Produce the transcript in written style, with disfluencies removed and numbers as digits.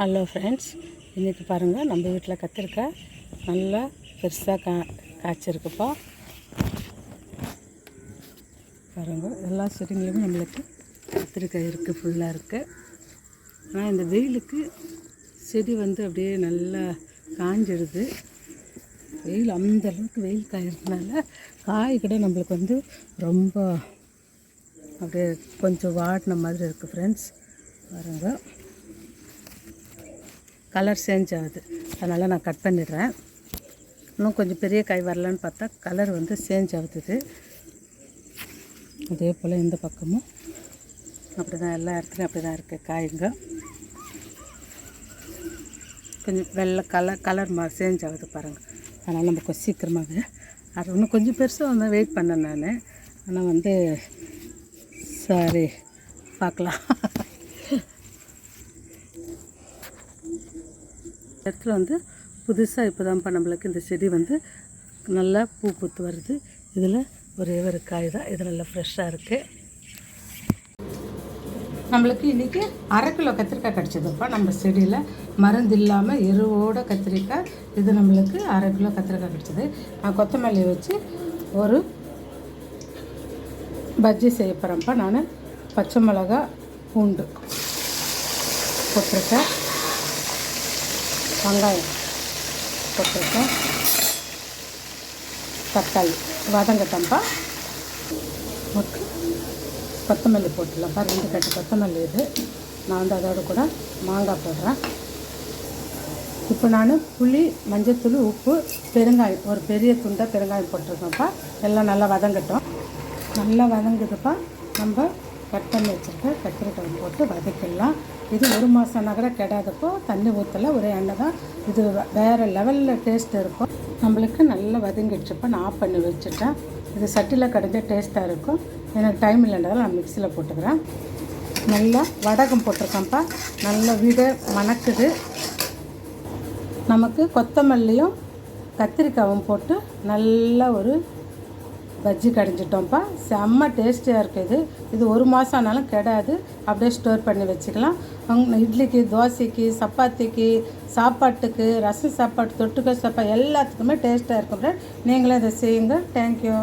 Hello friends, இன்றைக்கி பாருங்கள் நம்ம வீட்டில் கத்திரிக்காய் நல்லா பெருசாக காய்ச்சிருக்குப்பா. பாருங்கள், எல்லா செடிங்களும் நம்மளுக்கு கத்திரிக்காய் இருக்குது, ஃபுல்லாக இருக்குது. ஆனால் இந்த வெயிலுக்கு செடி அப்படியே நல்லா காஞ்சிடுது. வெயில் அந்தளவுக்கு வெயில் காய்கிறதுனால காய் கூட நம்மளுக்கு ரொம்ப அப்படியே கொஞ்சம் வாடின மாதிரி இருக்குது ஃப்ரெண்ட்ஸ். பாருங்கள், கலர் சேஞ்ச் ஆகுது, அதனால் நான் கட் பண்ணிடுறேன். இன்னும் கொஞ்சம் பெரிய காய் வரலான்னு பார்த்தா கலர் சேஞ்ச் ஆகுது. அதே போல் இந்த பக்கமும் அப்படி தான், எல்லா இடத்துலையும் அப்படி தான் இருக்குது காய்ங்க. கொஞ்சம் வெள்ளை கலர் மாதிரி சேஞ்ச் ஆகுது பாருங்கள். அதனால் நம்ம கொஞ்சம் சீக்கிரமாகவே அது இன்னும் கொஞ்சம் பெருசாக வெயிட் பண்ணேன் நான். ஆனால் சரி பார்க்கலாம். இடத்துல புதுசாக இப்போ தான்ப்பா நம்மளுக்கு இந்த செடி நல்லா பூ பூத்து வருது. இதில் ஒரே ஒரு காய் தான், இது நல்லா ஃப்ரெஷ்ஷாக இருக்குது. நம்மளுக்கு இன்றைக்கி 1/2 கிலோ கத்திரிக்காய் கிடச்சிதுப்பா நம்ம செடியில், மருந்து இல்லாமல் எருவோட கத்திரிக்காய். இது நம்மளுக்கு 1/2 கிலோ கத்திரிக்காய் கிடச்சிது. நான் கொத்தமல்லி வச்சு ஒரு பஜ்ஜி செய்ய போகிறேன்ப்பா. நான் பச்சை மிளகா, பூண்டு போட்டிருக்கேன், வெங்காயம் போட்டிருக்கேன், தக்காளி வதங்கட்டம்பா. ஓகே, கொத்தமல்லி போட்டுடலாம்ப்பா. 2 கட்டு கொத்தமல்லி இது. நான் அதோடு கூட மாங்காய் போடுறேன். இப்போ நான் புளி, மஞ்சத்தூள், உப்பு, பெருங்காயம், ஒரு பெரிய துண்டாக பெருங்காயம் போட்டிருக்கேன்ப்பா. எல்லாம் நல்லா வதங்கட்டும். நல்லா வதங்குதுப்பா. நம்ம கட் பண்ணி வச்சுருக்க கத்திரிக்காய் போட்டு வதக்கிடலாம். இது 1 மாதம்னா கூட கெடாதப்போ தண்ணி ஊற்றலை, ஒரே எண்ணெய் தான். இது வேறு லெவலில் டேஸ்ட் இருக்கும். நம்மளுக்கு நல்லா வதங்கிடுச்சுப்போ நான் ஆஃப் பண்ணி வச்சுட்டேன். இது சட்டியில் கடைஞ்ச டேஸ்ட்டாக இருக்கும். எனக்கு டைம் இல்லைன்றதால நான் மிக்சியில் போட்டுக்கிறேன். நல்லா வடகம் போட்டிருக்கேன்ப்பா. நல்லா வீடு மணக்குது. நமக்கு கொத்தமல்லியும் கத்திரிக்காயும் போட்டு நல்லா ஒரு பஜ்ஜி கடைஞ்சிட்டோம்ப்பா. செம்ம டேஸ்டியாக இருக்குது. இது 1 மாதம் ஆனாலும் கெடாது, அப்படியே ஸ்டோர் பண்ணி வச்சுக்கலாம். இட்லிக்கு, தோசைக்கு, சப்பாத்திக்கு, சாப்பாட்டுக்கு, ரசம் சாப்பாடு, தொட்டுக்க சாப்பாடு எல்லாத்துக்குமே டேஸ்ட்டாக இருக்கும். நீங்களும் இதை செய்யுங்க. தேங்க்யூ.